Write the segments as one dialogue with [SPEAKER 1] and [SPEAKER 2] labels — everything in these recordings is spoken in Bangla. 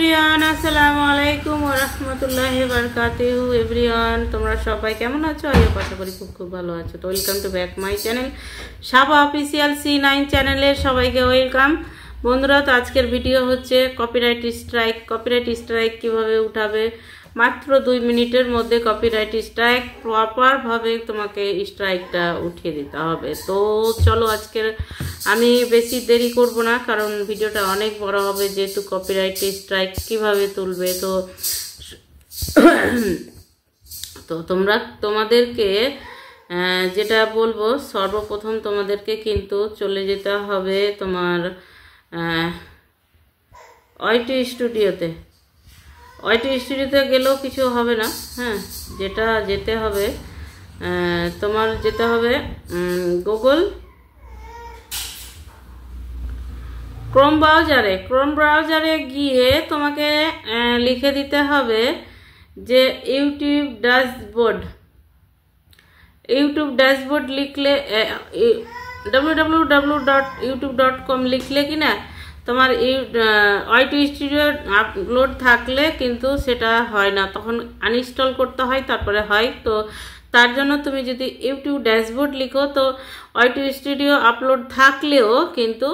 [SPEAKER 1] এভরিওয়ান, আসসালামু আলাইকুম ওয়া রাহমাতুল্লাহি ওয়া বারাকাতুহু। এভরিওয়ান, তোমরা সবাই কেমন আছো? আশা করি খুব ভালো আছো। তো welcome to back my channel Saba official C9 চ্যানেলে সবাইকে ওয়েলকাম। বন্ধুরা, তো আজকের ভিডিও হচ্ছে কপিরাইট স্ট্রাইক কিভাবে উঠাবে। মাত্র 2 মিনিটের মধ্যে কপিরাইট স্ট্রাইক প্রপারভাবে তোমাকে স্ট্রাইকটা উঠিয়ে দিতে হবে। তো চলো, আজকের আমি বেশি দেরি করব না, কারণ ভিডিওটা অনেক বড় হবে, যেহেতু কপিরাইট স্ট্রাইক কিভাবে তুলবে। তো তোমাদেরকে যেটা বলবো, সর্বপ্রথম তোমাদেরকে কিন্তু চলে যেতে হবে তোমার ওয়াইটি স্টুডিওতে গেলেও কিছু হবে না। হ্যাঁ, যেটা যেতে হবে, তোমার যেতে হবে গুগল ক্রোম ব্রাউজারে গিয়ে তোমাকে লিখে দিতে হবে যে ইউটিউব ড্যাশবোর্ড লিখলে www.youtube.com লিখলে কিনা তোমার ওয়াইটি স্টুডিও আপলোড থাকলে কিন্তু সেটা হয় না, তখন আনইনস্টল করতে হয়, তারপরে হয়। তো তার জন্য তুমি যদি ইউটিউব ড্যাশবোর্ড লিখো, তো ওয়াইটি স্টুডিও আপলোড থাকলেও কিন্তু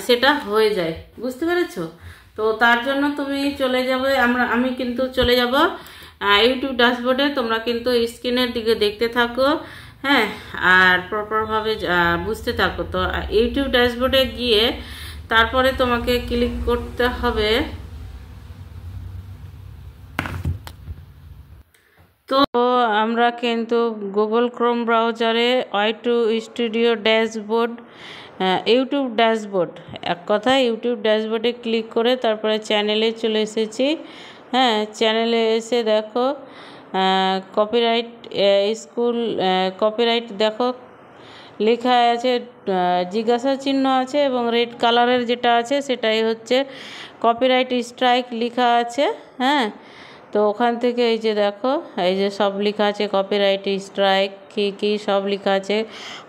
[SPEAKER 1] সেটা হয়ে যায়। বুঝতে পেরেছো? তো তার জন্য তুমি চলে যাবে, আমি কিন্তু চলে যাব ইউটিউব ড্যাশবোর্ডে। তোমরা কিন্তু স্ক্রিনের দিকে দেখতে থাকো, হ্যাঁ, আর প্রপারভাবে বুঝতে থাকো। তো ইউটিউব ড্যাশবোর্ডে গিয়ে তারপরে তোমাকে ক্লিক করতে হবে। তো আমরা কিন্তু গুগল ক্রোম ব্রাউজারে YT studio dashboard, YouTube dashboard, এক কথায় ইউটিউব ড্যাশবোর্ডে ক্লিক করে তারপরে চ্যানেলে চলে এসেছি। হ্যাঁ, চ্যানেলে এসে দেখো কপিরাইট দেখো লেখা আছে, জিজ্ঞাসা চিহ্ন আছে এবং রেড কালারের যেটা আছে সেটাই হচ্ছে কপিরাইট স্ট্রাইক লেখা আছে। হ্যাঁ, তো ওখান থেকে এই যে দেখো, এই যে সব লেখা আছে কপিরাইট স্ট্রাইক কী সব লেখা আছে,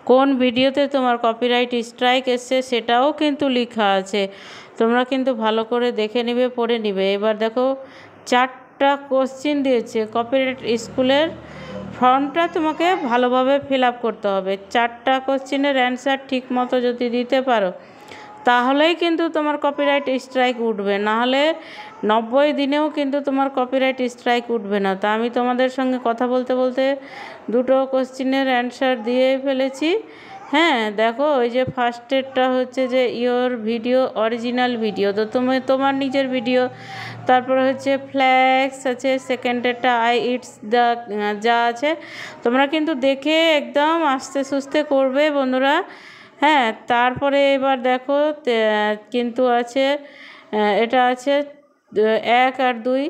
[SPEAKER 1] কোন ভিডিওতে তোমার কপিরাইট স্ট্রাইক এসছে সেটাও কিন্তু লেখা আছে। তোমরা কিন্তু ভালো করে দেখে নিবে, পড়ে নিবে। এবার দেখো 4টা কোশ্চিন দিয়েছে, কপিরাইট স্কুলের ফর্মটা তোমাকে ভালোভাবে ফিল আপ করতে হবে। 4টা কোশ্চিনের অ্যান্সার ঠিক মতো যদি দিতে পারো, তাহলেই কিন্তু তোমার কপিরাইট স্ট্রাইক উঠবে, নাহলে 90 দিনেও কিন্তু তোমার কপিরাইট স্ট্রাইক উঠবে না। তা আমি তোমাদের সঙ্গে কথা বলতে বলতে 2টো কোশ্চিনের অ্যান্সার দিয়ে ফেলেছি। হ্যাঁ, দেখো, ওই যে ফার্স্টেরটা হচ্ছে যে ইয়োর ভিডিও অরিজিনাল ভিডিও, তো তোমার নিজের ভিডিও। তারপরে হচ্ছে ফ্ল্যাক্স আছে, সেকেন্ডেরটা আই ইটস দ্য যা আছে। তোমরা কিন্তু দেখে একদম আস্তে সুস্তে করবে বন্ধুরা। হ্যাঁ, তারপরে এবার দেখো কিন্তু আছে, এটা আছে 1 আর 2,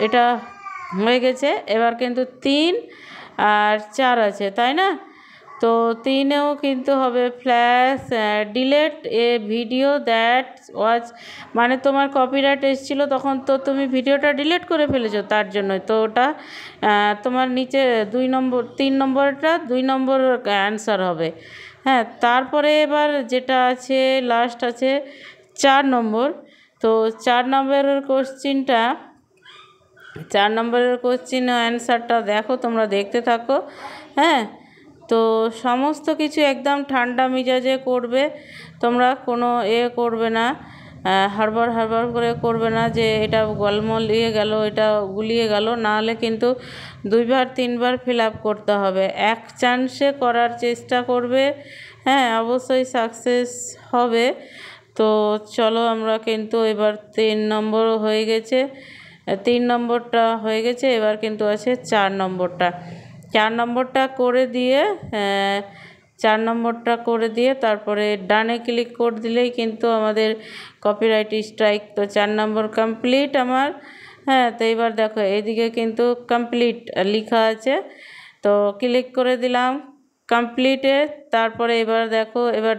[SPEAKER 1] এটা হয়ে গেছে। এবার কিন্তু 3 আর 4 আছে, তাই না? তো 3এও কিন্তু হবে flash delete A video that was, মানে তোমার কপিরাইট এসেছিলো তখন তো তুমি ভিডিওটা ডিলিট করে ফেলেছো, তার জন্যই তো ওটা তোমার নিচে 3 নম্বরটা 2 নম্বর অ্যান্সার হবে। হ্যাঁ, তারপরে এবার যেটা আছে লাস্ট আছে 4 নম্বর। তো 4 নম্বরের কোশ্চিন অ্যান্সারটা দেখো, তোমরা দেখতে থাকো। হ্যাঁ, তো সমস্ত কিছু একদম ঠান্ডা মেজাজে করবে, তোমরা কোনো করবে না, হাড়বার করে করবে না যে এটা গলমলিয়ে গেল, এটা গুলিয়ে গেল, নাহলে কিন্তু 2বার 3বার ফিল আপ করতে হবে। এক চান্সে করার চেষ্টা করবে, হ্যাঁ, অবশ্যই সাকসেস হবে। তো চলো, আমরা কিন্তু এবার 3 নম্বরও হয়ে গেছে, 3 নম্বরটা হয়ে গেছে। এবার কিন্তু আছে 4 নম্বরটা। 4 নম্বরটা করে দিয়ে 4 নম্বরটা করে দিয়ে তারপরে ডানে ক্লিক করে দিলেই কিন্তু আমাদের কপিরাইট স্ট্রাইক। তো 4 নম্বর কমপ্লিট আমার। হ্যাঁ, তো এবার দেখো এইদিকে কিন্তু কমপ্লিট লেখা আছে, তো ক্লিক করে দিলাম কমপ্লিটে। তারপরে এবার দেখো, এবার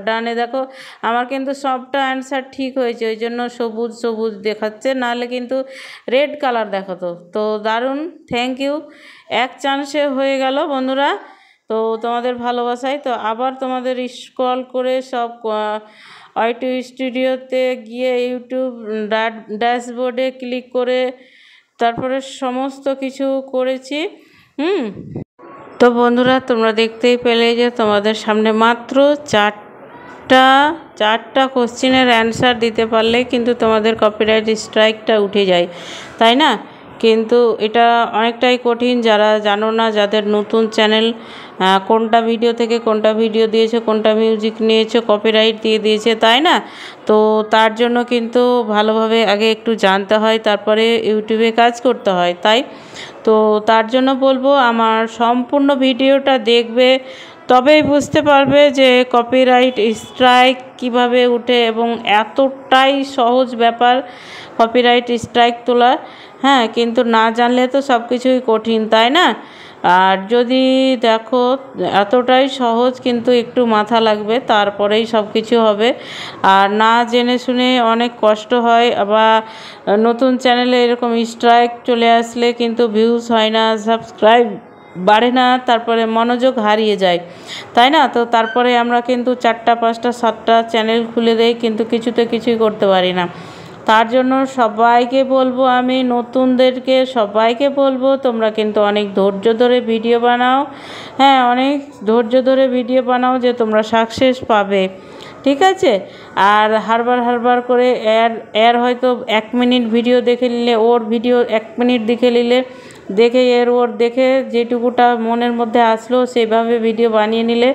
[SPEAKER 1] ডানে দেখো আমার কিন্তু সবটা অ্যান্সার ঠিক হয়েছে, ওই জন্য সবুজ দেখাচ্ছে, নাহলে কিন্তু রেড কালার দেখাতো। তো দারুণ, থ্যাংক ইউ, এক চান্সে হয়ে গেল বন্ধুরা। তো তোমাদের ভালোবাসায় তো আবার তোমাদের স্ক্রল করে সব ওয়াইটি স্টুডিওতে গিয়ে ইউটিউব ড্যাশবোর্ডে ক্লিক করে তারপরে সমস্ত কিছু করেছি। তো বন্ধুরা, তোমরা দেখতেই পেলে যে তোমাদের সামনে মাত্র চারটা কোশ্চেনের অ্যান্সার দিতে পারলে কিন্তু তোমাদের কপিরাইট স্ট্রাইকটা উঠে যায়, তাই না? কিন্তু এটা অনেকটাই কঠিন, যারা জানো না, যাদের নতুন চ্যানেল, কোনটা ভিডিও থেকে কোনটা ভিডিও দিয়েছে, কোনটা মিউজিক নিয়েছে, কপিরাইট দিয়ে দিয়েছে, তাই না? তো তার জন্য কিন্তু ভালোভাবে আগে একটু জানতে হয়, তারপরে ইউটিউবে কাজ করতে হয়। তো তার জন্য বলবো আমার সম্পূর্ণ ভিডিওটা দেখবে, তবেই বুঝতে পারবে যে কপিরাইট স্ট্রাইক কিভাবে উঠে, এবং এতটাই সহজ ব্যাপার কপিরাইট স্ট্রাইক তোলা। হ্যাঁ, কিন্তু না জানলে তো সব কিছুই কঠিন, তাই না? আর যদি দেখো এতটাই সহজ, কিন্তু একটু মাথা লাগবে, তারপরেই সব কিছু হবে। আর না জেনে শুনে অনেক কষ্ট হয়, বা নতুন চ্যানেলে এরকম স্ট্রাইক চলে আসলে কিন্তু ভিউজ হয় না, সাবস্ক্রাইব বাড়ে না, তারপরে মনোযোগ হারিয়ে যায়, তাই না? তো তারপরে আমরা কিন্তু 4টা 5টা 7টা চ্যানেল খুলে দেই, কিন্তু কিছুই করতে পারি না। তার জন্য সবাইকে বলবো, আমি নতুনদেরকে সবাইকে বলবো, তোমরা কিন্তু অনেক ধৈর্য ধরে ভিডিও বানাও। হ্যাঁ, অনেক ধৈর্য ধরে ভিডিও বানাও, যে তোমরা সাকসেস পাবে, ঠিক আছে? আর হারবার করে এর হয়তো 1 মিনিট ভিডিও দেখে নিলে, ওর ভিডিও 1 মিনিট দেখে নিলে, দেখে যেটুকুটা মনের মধ্যে আসলো সেইভাবে ভিডিও বানিয়ে নিলে,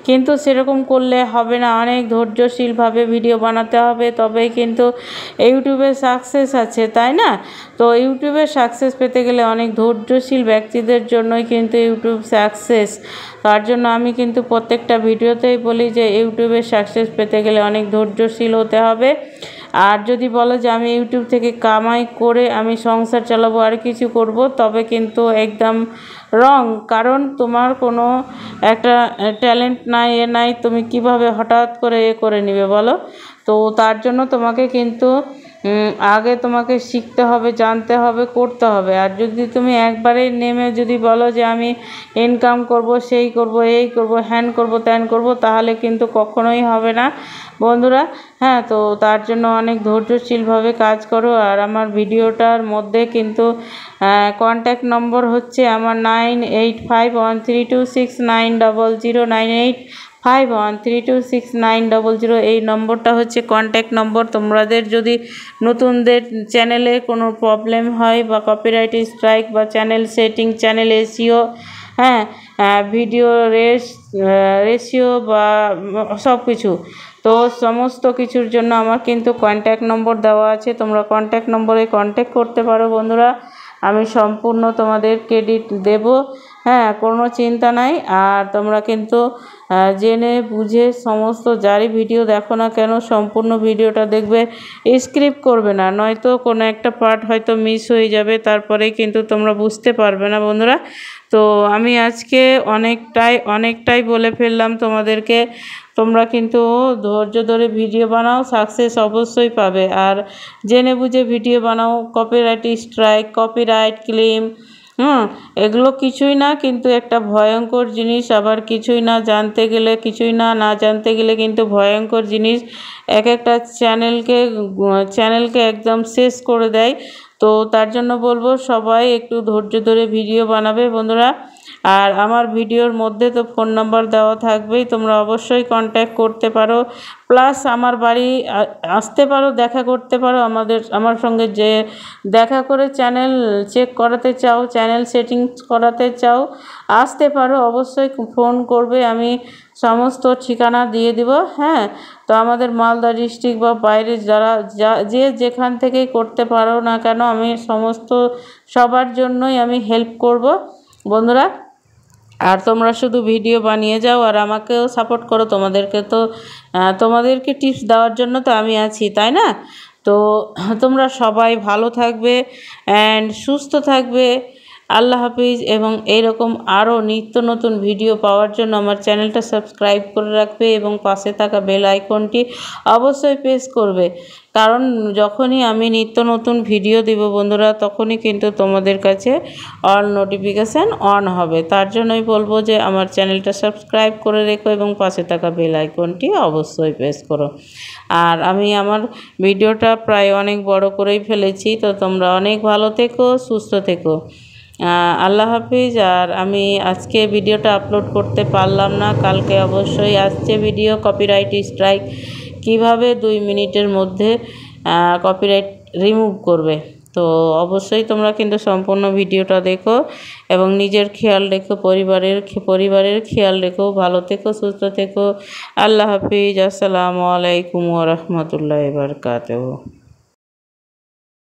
[SPEAKER 1] কিন্তু সেরকম করলে হবে না। অনেক ধৈর্যশীলভাবে ভিডিও বানাতে হবে, তবেই কিন্তু ইউটিউবে সাকসেস আছে, তাই না? তো ইউটিউবে সাকসেস পেতে গেলে অনেক ধৈর্যশীল ব্যক্তিদের জন্যই কিন্তু ইউটিউব সাকসেস। তার জন্য আমি কিন্তু প্রত্যেকটা ভিডিওতেই বলি যে ইউটিউবে সাকসেস পেতে গেলে অনেক ধৈর্যশীল হতে হবে। আর যদি বলো যে আমি ইউটিউব থেকে কামাই করে আমি সংসার চালাবো আর কিছু করব, তবে কিন্তু একদম রং। কারণ তোমার কোনো একটা ট্যালেন্ট নাই, নাই, তুমি কিভাবে হঠাৎ করে করে নেবে বলো? তো তার জন্য তোমাকে কিন্তু আগে তোমাকে শিখতে হবে, জানতে হবে, করতে হবে। আর যদি তুমি একবারে নেমে যদি বলো যে আমি ইনকাম করব, সেই করব, এই করব, হ্যান করব, ত্যান করব, তাহলে কিন্তু কখনোই হবে না বন্ধুরা। হ্যাঁ, তো তার জন্য অনেক ধৈর্যশীলভাবে কাজ করো। আর আমার ভিডিওটার মধ্যে কিন্তু কন্ট্যাক্ট নম্বর হচ্ছে আমার 985132690098 51326900। এই নম্বরটা হচ্ছে কন্ট্যাক্ট নম্বর। তোমাদের যদি নতুনদের চ্যানেলে কোনো প্রবলেম হয়, বা কপিরাইট স্ট্রাইক, বা চ্যানেল সেটিং, চ্যানেল এসইও, হ্যাঁ, ভিডিও রেশিও, বা সব কিছু, তো সমস্ত কিছুর জন্য আমার কিন্তু কন্ট্যাক্ট নম্বর দেওয়া আছে, তোমরা কন্ট্যাক্ট নম্বরে কন্ট্যাক্ট করতে পারো বন্ধুরা। আমি সম্পূর্ণ তোমাদের ক্রেডিট দেব, হ্যাঁ, কোনো চিন্তা নাই। আর তোমরা কিন্তু জেনে বুঝে সমস্ত যারই ভিডিও দেখো না কেন, সম্পূর্ণ ভিডিওটা দেখবে, স্কিপ করবে না, নয়তো কোনো একটা পার্ট হয়তো মিস হয়ে যাবে, তারপরেই কিন্তু তোমরা বুঝতে পারবে না বন্ধুরা। তো আমি আজকে অনেকটাই বলে ফেললাম তোমাদেরকে। তোমরা কিন্তু ধৈর্য ধরে ভিডিও বানাও, সাকসেস অবশ্যই পাবে। আর জেনে বুঝে ভিডিও বানাও। কপিরাইট স্ট্রাইক, কপিরাইট ক্লেম, এগুলো কিছুই না, কিন্তু একটা ভয়ঙ্কর জিনিস। আবার কিছুই না জানতে গেলে, না জানতে গেলে কিন্তু ভয়ঙ্কর জিনিস। একটা চ্যানেলকে একদম শেষ করে দেয়। তো তার জন্য বলবো সবাই একটু ধৈর্য ধরে ভিডিও বানাবে বন্ধুরা। আর আমার ভিডিওর মধ্যে তো ফোন নাম্বার দেওয়া থাকবেই, তোমরা অবশ্যই কন্ট্যাক্ট করতে পারো। প্লাস আমার বাড়ি আসতে পারো, দেখা করতে পারো, আমার সঙ্গে যে দেখা করে চ্যানেল চেক করাতে চাও, চ্যানেল সেটিংস করাতে চাও, আসতে পারো, অবশ্যই ফোন করবে, আমি সমস্ত ঠিকানা দিয়ে দিব। হ্যাঁ, তো আমাদের মালদা ডিস্ট্রিক্ট বা বাইরে যে যেখান থেকেই করতে পারো না কেন, আমি সবার জন্যই আমি হেল্প করব বন্ধুরা। আর তোমরা শুধু ভিডিও বানিয়ে যাও, আর আমাকেও সাপোর্ট করো। তোমাদেরকে টিপস দেওয়ার জন্য তো আমি আছি, তাই না? তো তোমরা সবাই ভালো থাকবে অ্যান্ড সুস্থ থাকবে। আল্লাহ হাফিজ। এবং এইরকম আরও নিত্য নতুন ভিডিও পাওয়ার জন্য আমার চ্যানেলটা সাবস্ক্রাইব করে রাখবে এবং পাশে থাকা বেল আইকনটি অবশ্যই প্রেস করবে, কারণ যখনই আমি নিত্য নতুন ভিডিও দেব বন্ধুরা তখনই কিন্তু তোমাদের কাছে অল নোটিফিকেশান অন হবে। তার জন্যই বলবো যে আমার চ্যানেলটা সাবস্ক্রাইব করে রেখো এবং পাশে থাকা বেল আইকনটি অবশ্যই প্রেস করো। আর আমি আমার ভিডিওটা প্রায় অনেক বড় করেই ফেলেছি, তো তোমরা অনেক ভালো থেকো, সুস্থ থেকো। আল্লাহ হাফিজ। আর আমি আজকে ভিডিওটা আপলোড করতে পারলাম না, কালকে অবশ্যই আসছে ভিডিও কপিরাইট স্ট্রাইক কিভাবে 2 মিনিটের মধ্যে কপিরাইট রিমুভ করবে। তো অবশ্যই তোমরা কিন্তু সম্পূর্ণ ভিডিওটা দেখো এবং নিজের খেয়াল রেখো, পরিবারের খেয়াল রেখো। ভালো থেকো, সুস্থ থেকো। আল্লাহ হাফিজ। আসসালামু আলাইকুম ওয়া রাহমাতুল্লাহি ওয়া বারাকাতুহু।